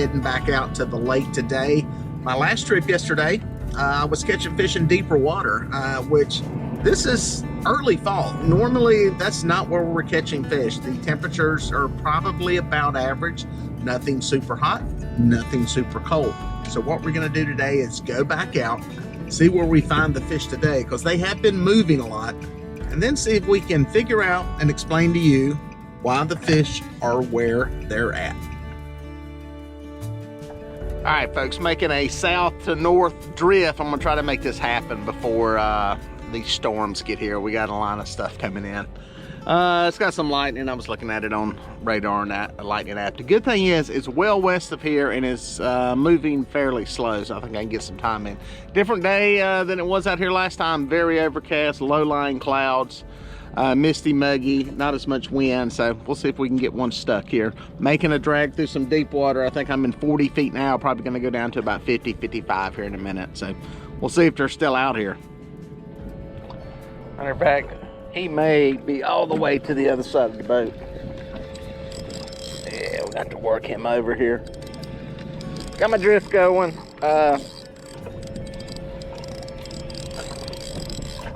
heading back out to the lake today. My last trip yesterday, I was catching fish in deeper water, which this is early fall. Normally, that's not where we're catching fish. The temperatures are probably about average. Nothing super hot, nothing super cold. So what we're gonna do today is go back out, see where we find the fish today, because they have been moving a lot, and then see if we can figure out and explain to you why the fish are where they're at. All right, folks, making a south to north drift. I'm gonna try to make this happen before these storms get here. We got a line of stuff coming in. It's got some lightning. I was looking at it on radar and that lightning app. The good thing is it's well west of here and it's moving fairly slow, so I think I can get some time in. Different day than it was out here last time. Very overcast, low-lying clouds, misty, muggy, not as much wind, so we'll see if we can get one stuck here. Making a drag through some deep water. I think I'm in 40 feet now, probably gonna go down to about 50, 55 here in a minute, so we'll see if they're still out here. Matter of fact, he may be all the way to the other side of the boat. Yeah, we got to work him over here. Got my drift going.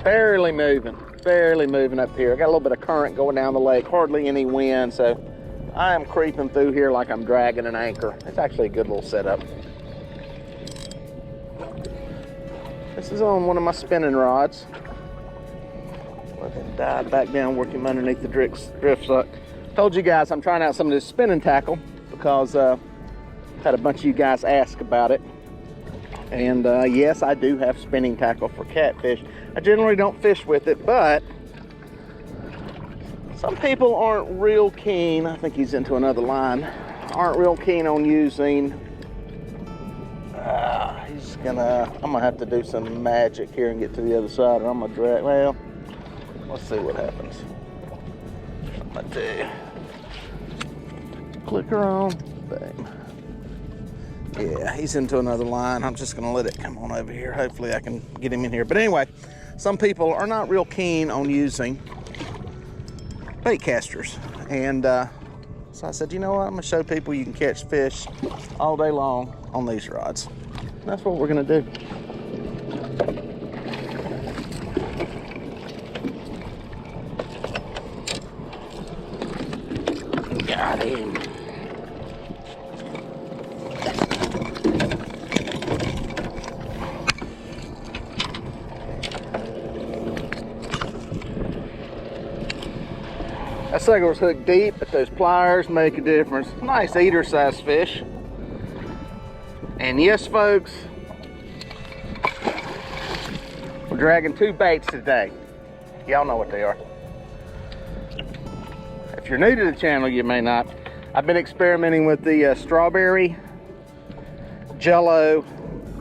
Barely moving up here. I got a little bit of current going down the lake, hardly any wind, so I am creeping through here like I'm dragging an anchor. It's actually a good little setup. This is on one of my spinning rods. Let him dive back down, work him underneath the drift suck. Told you guys I'm trying out some of this spinning tackle because had a bunch of you guys ask about it. And yes, I do have spinning tackle for catfish. I generally don't fish with it, but some people aren't real keen. I think he's into another line. Aren't real keen on using. I'm gonna have to do some magic here and get to the other side, or I'm gonna drag. Well, let's see what happens. I'm gonna do. Clicker on. Bang. Yeah, he's into another line. I'm just gonna let it come on over here. Hopefully I can get him in here. But anyway, some people are not real keen on using bait casters. And so I said, you know what? I'm gonna show people you can catch fish all day long on these rods. And that's what we're gonna do. Got him. That sucker was hooked deep, but those pliers make a difference. Nice eater size fish. And yes, folks, we're dragging two baits today. Y'all know what they are. If you're new to the channel, you may not. I've been experimenting with the strawberry Jello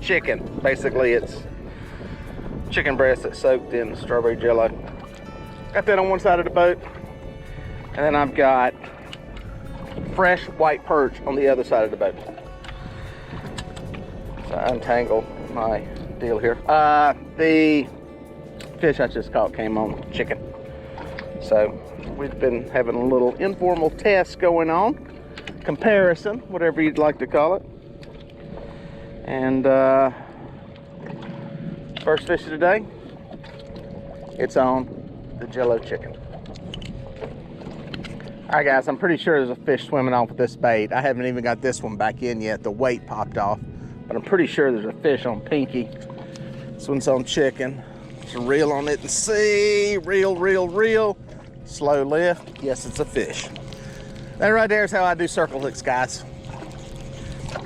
chicken. Basically, it's chicken breast that's soaked in strawberry Jello. Got that on one side of the boat. And then I've got fresh white perch on the other side of the boat. So I untangle my deal here. The fish I just caught came on chicken. So we've been having a little informal test going on. Comparison, whatever you'd like to call it. And first fish of the day, it's on the Jello chicken. All right, guys, I'm pretty sure there's a fish swimming off with this bait. I haven't even got this one back in yet. The weight popped off, but I'm pretty sure there's a fish on Pinky. This one's on chicken. Just reel on it and see. Reel. Slow lift. Yes, it's a fish. That right there is how I do circle hooks, guys.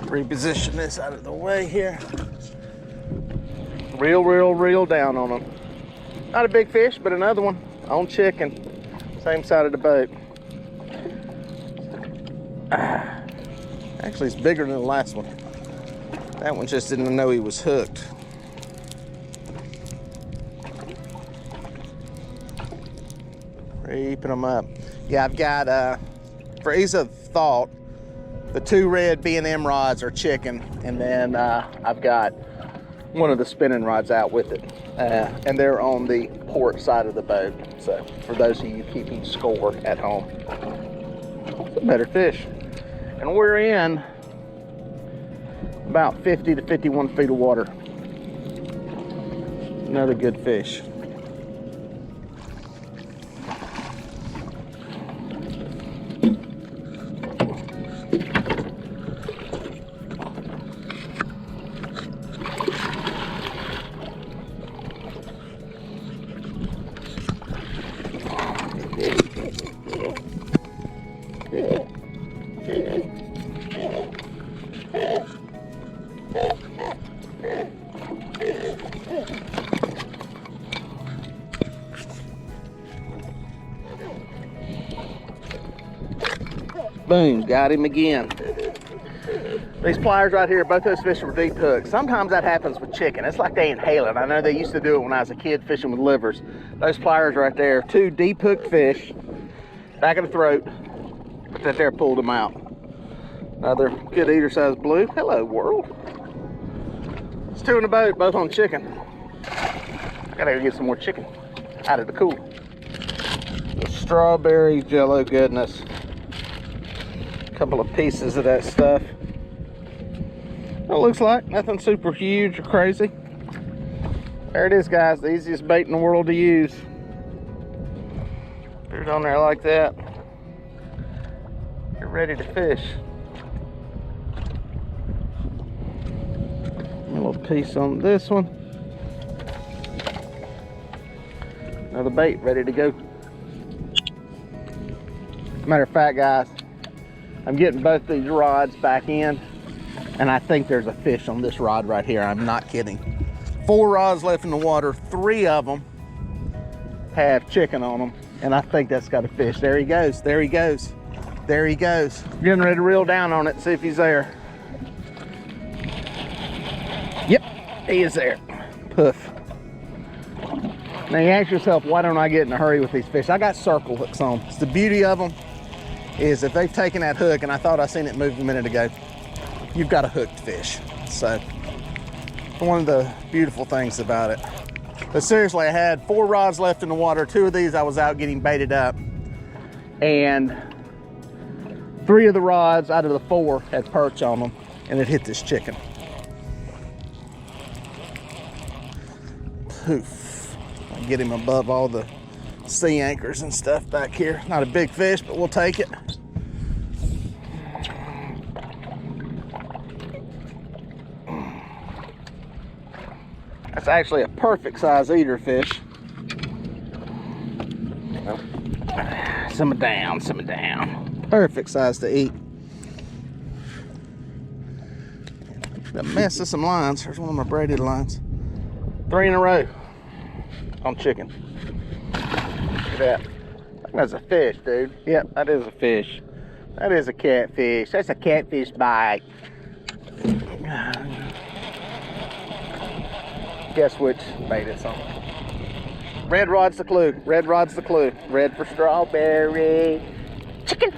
Reposition this out of the way here. Reel down on them. Not a big fish, but another one on chicken. Same side of the boat. Actually, it's bigger than the last one. That one just didn't know he was hooked. Creeping them up. Yeah, I've got, for ease of thought, the two red B&M rods are chicken, and then I've got one of the spinning rods out with it. And they're on the port side of the boat. So, for those of you keeping score at home, it's a better fish. And we're in About 50 to 51 feet of water. Another good fish. Boom, got him again. These pliers right here, both those fish were deep hooks. Sometimes that happens with chicken. It's like they inhale it. I know they used to do it when I was a kid fishing with livers. Those pliers right there, 2 deep hooked fish, back of the throat, that there pulled them out. Another good eater size blue. Hello world. It's 2 in the boat, both on chicken. I gotta go get some more chicken out of the cooler. The strawberry Jello goodness. Couple of pieces of that stuff. It looks like nothing super huge or crazy. There it is, guys, the easiest bait in the world to use. Put it on there like that. You're ready to fish. A little piece on this one. Another bait ready to go. Matter of fact, guys, I'm getting both these rods back in, and I think there's a fish on this rod right here. I'm not kidding. 4 rods left in the water. 3 of them have chicken on them, and I think that's got a fish. There he goes. There he goes. There he goes. Getting ready to reel down on it, see if he's there. Yep, he is there. Poof. Now you ask yourself, why don't I get in a hurry with these fish? I got circle hooks on. It's the beauty of them. Is if they've taken that hook, and I thought I seen it move a minute ago, you've got a hooked fish. So one of the beautiful things about it. But seriously, I had 4 rods left in the water. 2 of these I was out getting baited up, and 3 of the rods out of the 4 had perch on them, and it hit this chicken. Poof. I get him above all the sea anchors and stuff back here. Not a big fish, but we'll take it. That's actually a perfect size eater fish. Simmer down, simmer down. Perfect size to eat. A mess of some lines. Here's one of my braided lines. 3 in a row on chicken. Look at that. That's a fish, dude. Yep, that is a fish. That is a catfish. That's a catfish bite. Guess which bait it's on. Red rod's the clue. Red rod's the clue. Red for strawberry. Chicken.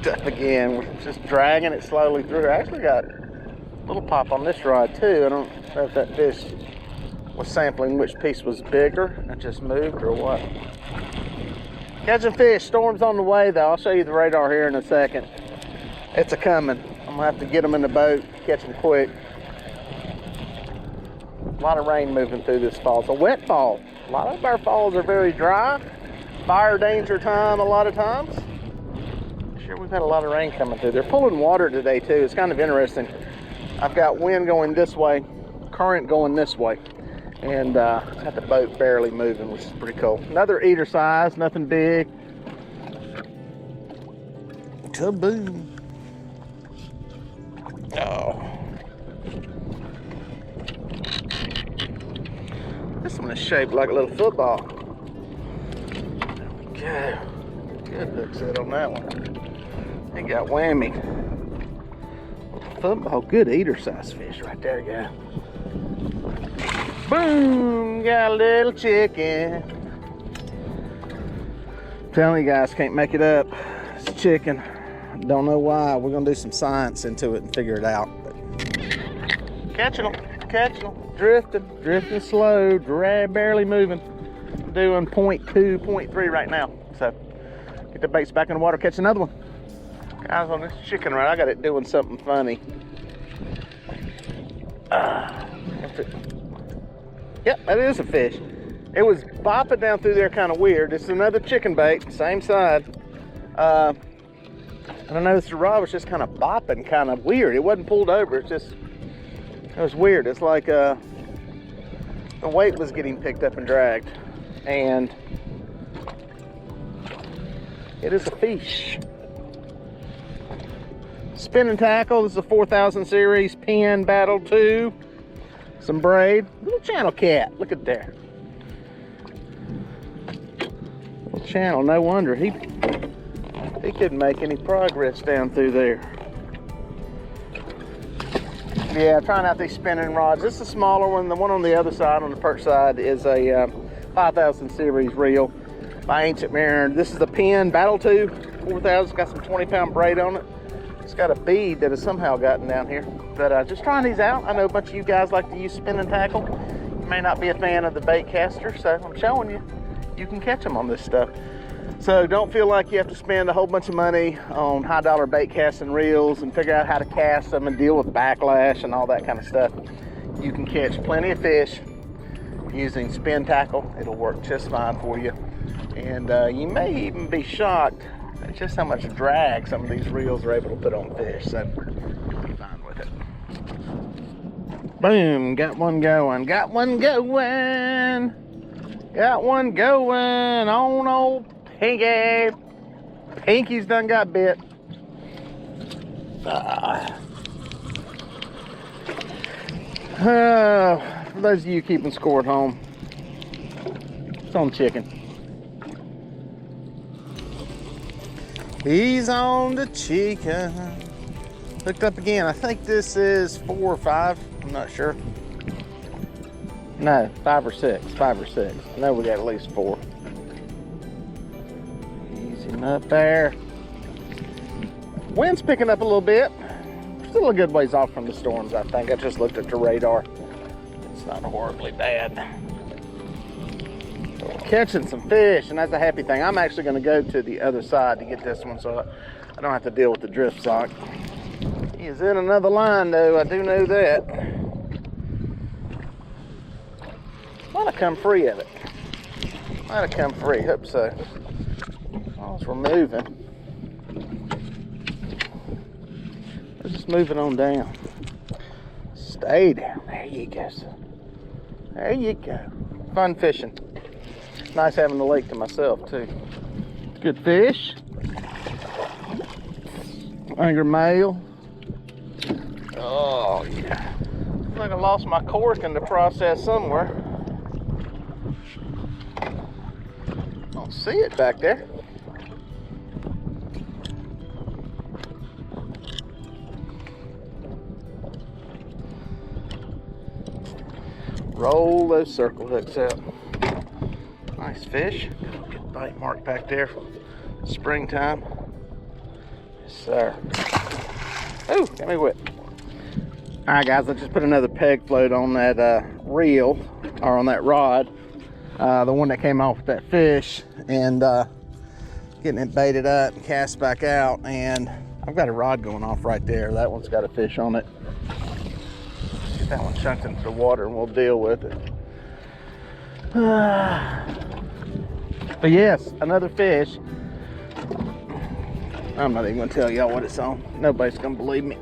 Up again. We're just dragging it slowly through. I actually got a little pop on this rod too. I don't know if that fish was sampling which piece was bigger and just moved or what. Catching fish. Storm's on the way though. I'll show you the radar here in a second. It's a coming. I'm gonna have to get them in the boat, catch them quick. A lot of rain moving through this fall. It's a wet fall. A lot of our falls are very dry. Fire danger time a lot of times. Sure, we've had a lot of rain coming through. They're pulling water today too. It's kind of interesting. I've got wind going this way, current going this way, and got the boat barely moving, which is pretty cool. Another eater size, nothing big. Kaboom. Oh. This one is shaped like a little football. Okay. Good hook set on that one. It got whammy. Football, good eater size fish right there, guy. Boom! Got a little chicken. I'm telling you guys, can't make it up. It's chicken. Don't know why. We're gonna do some science into it and figure it out. But catching them, drifting slow, barely moving. Doing 0.2, 0.3 right now. So get the baits back in the water, catch another one. Guys, on this chicken rod, I got it doing something funny. Yep, that is a fish. It was bopping down through there kind of weird. It's another chicken bait, same side. And I noticed the rod was just kind of bopping, kind of weird. It wasn't pulled over, it was weird. It's like the weight was getting picked up and dragged. And it is a fish. Spinning tackle, this is a 4000 series Penn Battle 2. Some braid, little channel cat, look at there. Little channel, no wonder he couldn't make any progress down through there. Yeah, trying out these spinning rods. This is a smaller one. The one on the other side, on the perch side, is a 5000 series reel by Ancient Mariner. This is the Penn Battle 2 4000. It's got some 20-pound braid on it. It's got a bead that has somehow gotten down here. But just trying these out. I know a bunch of you guys like to use spinning tackle. You may not be a fan of the bait caster, so I'm showing you, you can catch them on this stuff. So don't feel like you have to spend a whole bunch of money on high dollar bait casting reels and figure out how to cast them and deal with backlash and all that kind of stuff. You can catch plenty of fish using spin tackle. It'll work just fine for you. And you may even be shocked at just how much drag some of these reels are able to put on fish. So you'll be fine with it. Boom, got one going, got one going. Got one going on old Pinky. Pinky's done got bit. For those of you keeping score at home, it's on chicken. He's on the chicken. Looked up again. I think this is 4 or 5. I'm not sure. No, 5 or 6. 5 or 6. I know we got at least 4. Easing up there. Wind's picking up a little bit. Still a good ways off from the storms, I think. I just looked at the radar. It's not horribly bad. So we're catching some fish, and that's a happy thing. I'm actually going to go to the other side to get this one so I don't have to deal with the drift sock. He is in another line, though. I do know that. Might have come free of it. Might have come free. Hope so. As long as we're moving. Let's just move it on down. Stay down. There you go. There you go. Fun fishing. Nice having the lake to myself, too. Good fish. Angry male. Oh, yeah. Looks like I lost my cork in the process somewhere. Don't see it back there. Roll those circle hooks out. Nice fish. Good bite mark back there. Springtime. Yes, sir. Ooh, got me wet. All right, guys, I just put another peg float on that reel, or on that rod. The one that came off with that fish, and getting it baited up and cast back out. And I've got a rod going off right there. That one's got a fish on it. Get that one chunked into the water and we'll deal with it. But yes, another fish. I'm not even gonna tell y'all what it's on. Nobody's gonna believe me.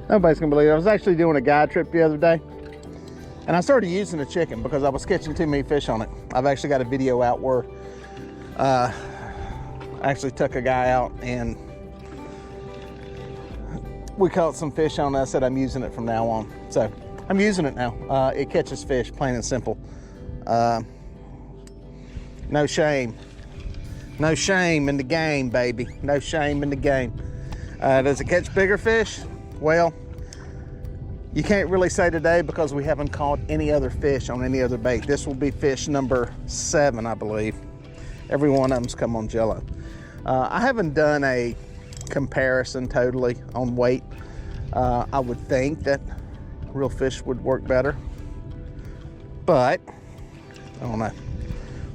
Nobody's gonna believe it. I was actually doing a guide trip the other day, and I started using the chicken because I was catching too many fish on it. I've actually got a video out where I actually took a guy out and we caught some fish on it. I said I'm using it from now on. So I'm using it now. It catches fish, plain and simple. No shame. No shame in the game, baby. No shame in the game. Does it catch bigger fish? Well, you can't really say today because we haven't caught any other fish on any other bait. This will be fish number 7, I believe. Every one of them's come on Jello. I haven't done a comparison totally on weight. I would think that real fish would work better, but I don't know.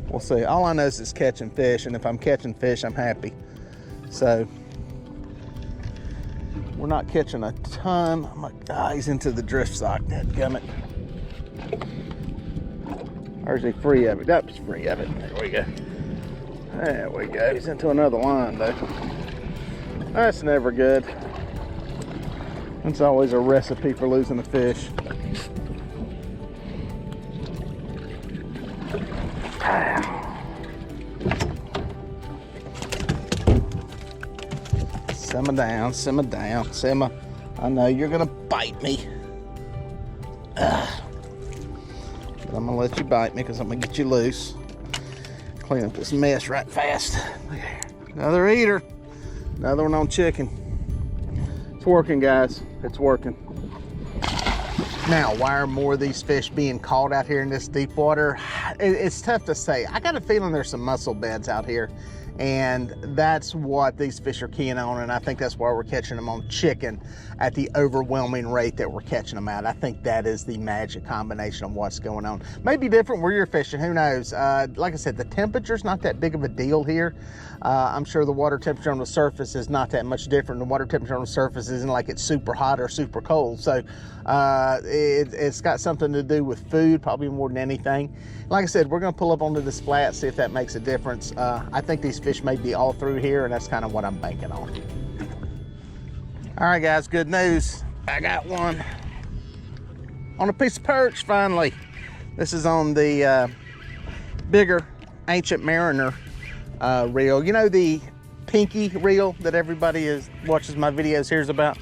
We'll see. All I know is it's catching fish, and if I'm catching fish, I'm happy. So we're not catching a ton. Oh my God, he's into the drift sock, dadgummit. Or is he free of it? That's free of it. There we go. There we go. He's into another line though. That's never good. It's always a recipe for losing a fish. Simmer down, simmer down, simmer. I know you're gonna bite me. But I'm gonna let you bite me because I'm gonna get you loose. Clean up this mess right fast. Another eater. Another one on chicken. It's working, guys. It's working. Now, why are more of these fish being caught out here in this deep water? It's tough to say. I got a feeling there's some mussel beds out here, and that's what these fish are keying on, and I think that's why we're catching them on chicken at the overwhelming rate that we're catching them at. I think that is the magic combination of what's going on. Maybe different where you're fishing, who knows? Like I said, the temperature's not that big of a deal here. I'm sure the water temperature on the surface is not that much different. The water temperature on the surface isn't like it's super hot or super cold. So it's got something to do with food, probably more than anything. Like I said, we're gonna pull up onto this flat, see if that makes a difference. I think these fish may be all through here, and that's kind of what I'm banking on. All right, guys, good news. I got one on a piece of perch, finally. This is on the bigger Ancient Mariner reel. You know the pinky reel that everybody watches my videos hears about?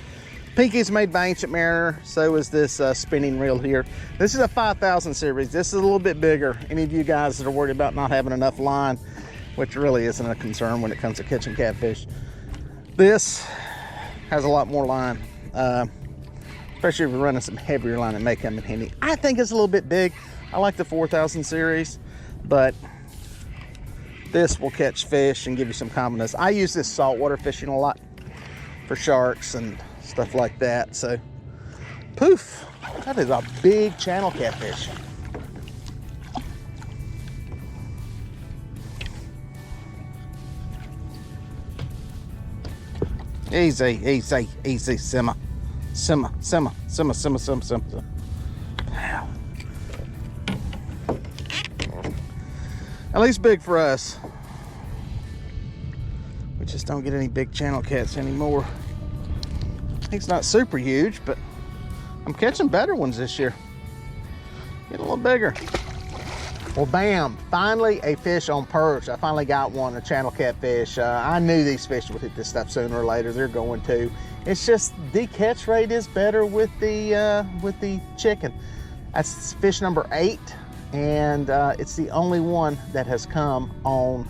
Pinky's made by Ancient Mariner, so is this spinning reel here. This is a 5000 series. This is a little bit bigger. Any of you guys that are worried about not having enough line, which really isn't a concern when it comes to catching catfish, this has a lot more line. Especially if you're running some heavier line, it may come in handy. I think it's a little bit big. I like the 4000 series, but this will catch fish and give you some confidence. I use this saltwater fishing a lot for sharks and stuff like that. So, poof, that is a big channel catfish. Easy, easy, easy, simmer. Simmer, simmer, simmer, simmer, simmer, simmer. Wow. At least big for us. We just don't get any big channel cats anymore. He's not super huge, but I'm catching better ones this year. Getting a little bigger. Well, bam, finally a fish on perch. I finally got one, a channel catfish. I knew these fish would hit this stuff sooner or later. They're going to. It's just the catch rate is better with the chicken. That's fish number 8, and it's the only one that has come on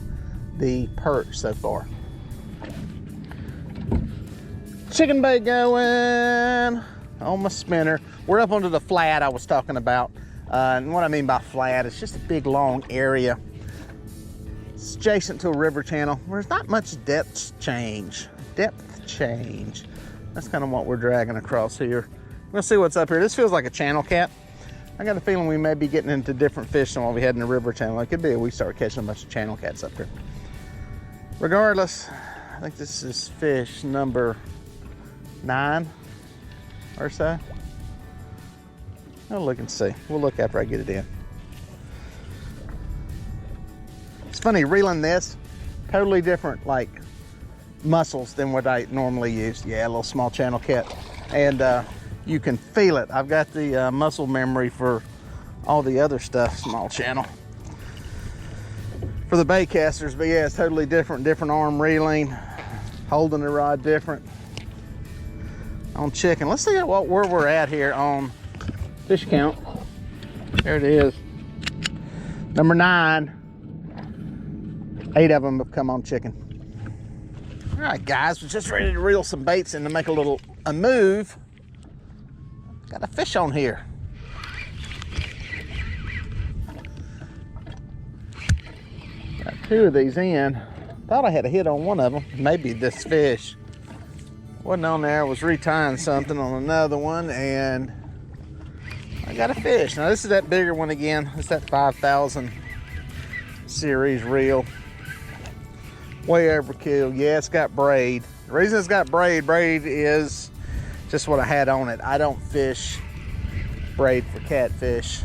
the perch so far. Chicken bait going on my spinner. We're up onto the flat I was talking about. And what I mean by flat, it's just a big long area. It's adjacent to a river channel where there's not much depth change. That's kind of what we're dragging across here. We'll see what's up here. This feels like a channel cat. I got a feeling we may be getting into different fish than what we had in the river channel. It could be we start catching a bunch of channel cats up here. Regardless, I think this is fish number 9 or so. I'll look and see. We'll look after I get it in. It's funny, reeling this, totally different like mussels than what I normally use. Yeah, a little small channel cat. And you can feel it. I've got the muscle memory for all the other stuff, small channel. For the bait casters, but yeah, it's totally different arm reeling, holding the rod different. On chicken, let's see where we're at here on fish count. There it is. Number 9. 8 of them have come on chicken. All right, guys, we're just ready to reel some baits in to make a move. Got a fish on here. Got 2 of these in. Thought I had a hit on one of them. Maybe this fish. Wasn't on there. I was retying something on another one, and I got a fish. Now this is that bigger one again. It's that 5000 series reel. way overkill. Yeah, it's got braid. The reason it's got braid is just what I had on it. I don't fish braid for catfish,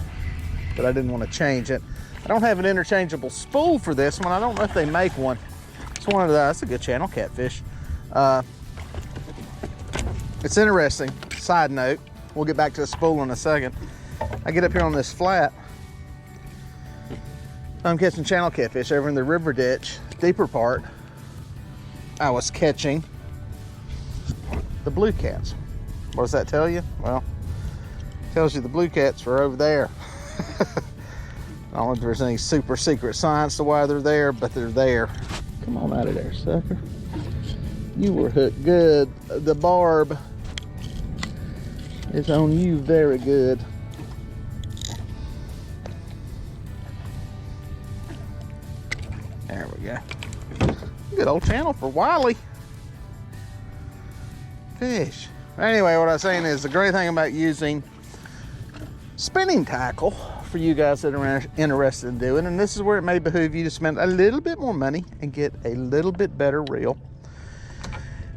but I didn't want to change it. I don't have an interchangeable spool for this one. I don't know if they make one. It's one of the, that's a good channel, Catfish. It's interesting. Side note, we'll get back to the spool in a second. I get up here on this flat. I'm catching channel catfish over in the river ditch, deeper part. I was catching the blue cats. What does that tell you? Well, it tells you the blue cats are over there. I don't know if there's any super secret science to why they're there, but they're there. Come on out of there, sucker. You were hooked good. The barb is on you very good. There we go. Good old channel for Wiley fish. Anyway, what I was saying is the great thing about using spinning tackle for you guys that are interested in doing, and this is where it may behoove you to spend a little bit more money and get a little bit better reel,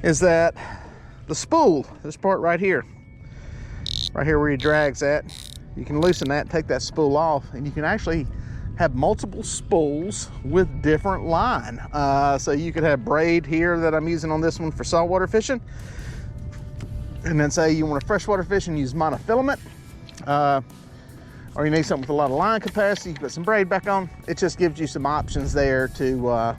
is that the spool, this part right here where he drags at, you can loosen that, take that spool off, and you can actually have multiple spools with different line. So you could have braid here that I'm using on this one for saltwater fishing, and then say you want to freshwater fish and use monofilament, or you need something with a lot of line capacity, you put some braid back on. It just gives you some options there to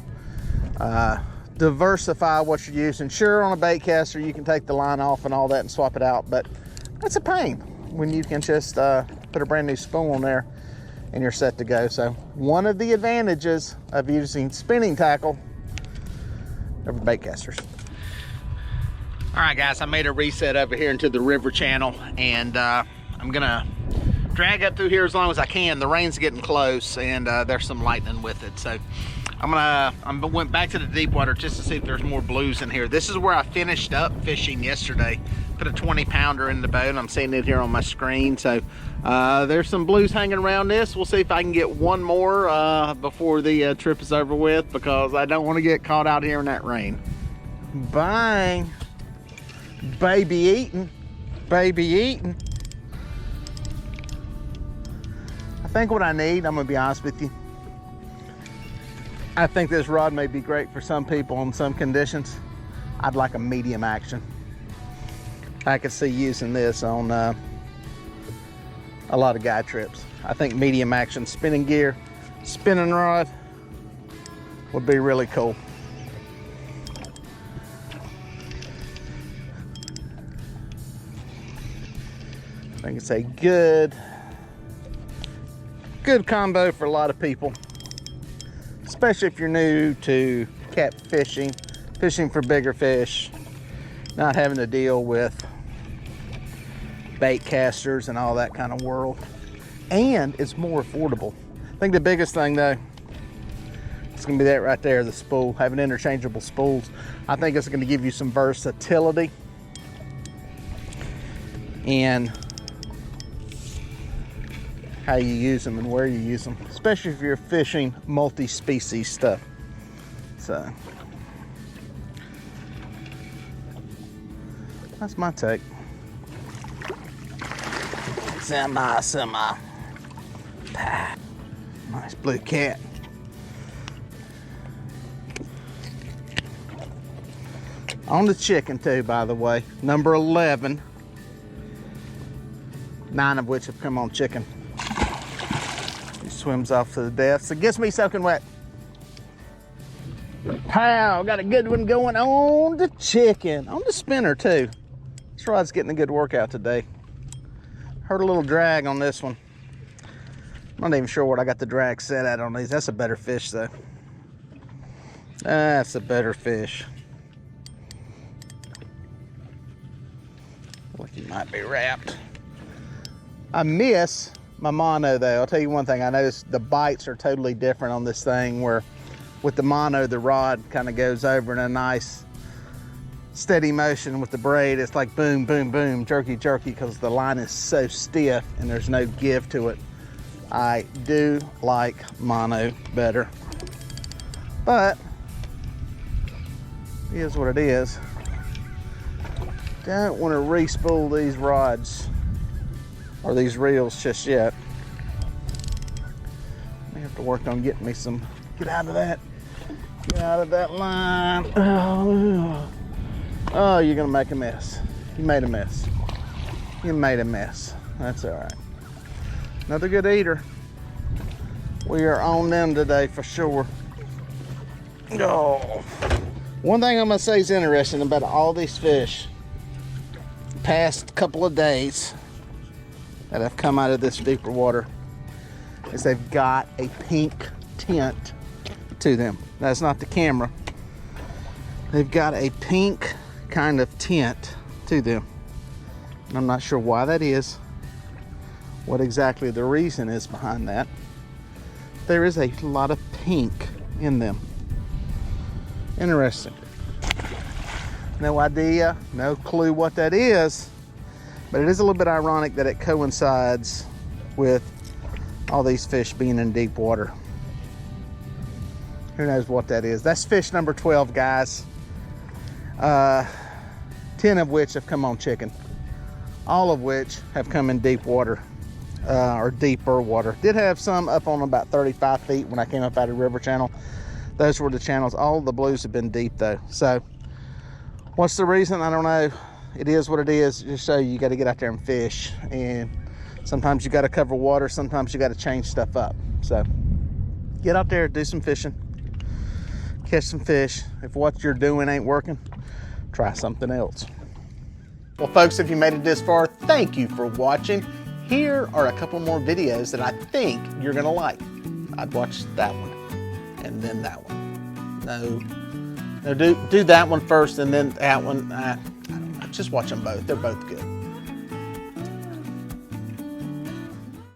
diversify what you're using. Sure, on a bait caster you can take the line off and all that and swap it out, but that's a pain when you can just put a brand new spool on there and you're set to go. So one of the advantages of using spinning tackle over bait casters. All right, guys, I made a reset over here into the river channel, and I'm gonna drag up through here as long as I can. The rain's getting close, and there's some lightning with it. So I went back to the deep water just to see if there's more blues in here. This is where I finished up fishing yesterday. Put a 20-pounder in the boat. I'm seeing it here on my screen. So there's some blues hanging around this. We'll see if I can get one more before the trip is over with, because I don't want to get caught out here in that rain. Bang. Baby eating. Baby eating. I think what I need, I'm gonna be honest with you, I think this rod may be great for some people in some conditions. I'd like a medium action. I could see using this on a lot of guide trips. I think medium action spinning gear, spinning rod would be really cool. I think it's a good combo for a lot of people, especially if you're new to catfishing, fishing for bigger fish, not having to deal with bait casters and all that kind of world. And it's more affordable. I think the biggest thing though, it's gonna be that right there, the spool, having interchangeable spools. I think it's gonna give you some versatility and how you use them and where you use them, especially if you're fishing multi-species stuff. So that's my take. Semi. Nice blue cat. On the chicken too, by the way. Number 11. 9 of which have come on chicken. He swims off to the death, so gets me soaking wet. Pow, got a good one going on the chicken. On the spinner too. This rod's getting a good workout today. Heard a little drag on this one. I'm not even sure what I got the drag set at on these. That's a better fish though. That's a better fish. Like he might be wrapped. I miss my mono though. I'll tell you one thing, I noticed the bites are totally different on this thing, where with the mono the rod kind of goes over in a nice steady motion. With the braid it's like boom, boom, boom, jerky, jerky, because the line is so stiff and there's no give to it. I do like mono better, but Is what it is. Don't want to re-spool these rods or these reels just yet. I have to work on getting me some. Get out of that. Get out of that line. Oh, you're gonna make a mess. You made a mess. You made a mess. That's all right. Another good eater. We are on them today for sure. Oh. One thing I'm gonna say is interesting about all these fish the past couple of days that have come out of this deeper water is they've got a pink tint to them. That's not the camera. They've got a pink kind of tint to them. And I'm not sure why that is, what exactly the reason is behind that. There is a lot of pink in them. Interesting. No idea, no clue what that is, but it is a little bit ironic that it coincides with all these fish being in deep water. Who knows what that is? That's fish number 12, guys. 10 of which have come on chicken. All of which have come in deep water, or deeper water. Did have some up on about 35 feet when I came up out of the river channel. Those were the channels. All the blues have been deep though. So what's the reason? I don't know. It is what it is. Just so you got to get out there and fish. And sometimes you got to cover water. Sometimes you got to change stuff up. So get out there, do some fishing, catch some fish. If what you're doing ain't working, try something else. Well, folks, if you made it this far, thank you for watching. Here are a couple more videos that I think you're gonna like. I'd watch that one and then that one. No, do that one first and then that one. I don't know. Just watch them both. They're both good.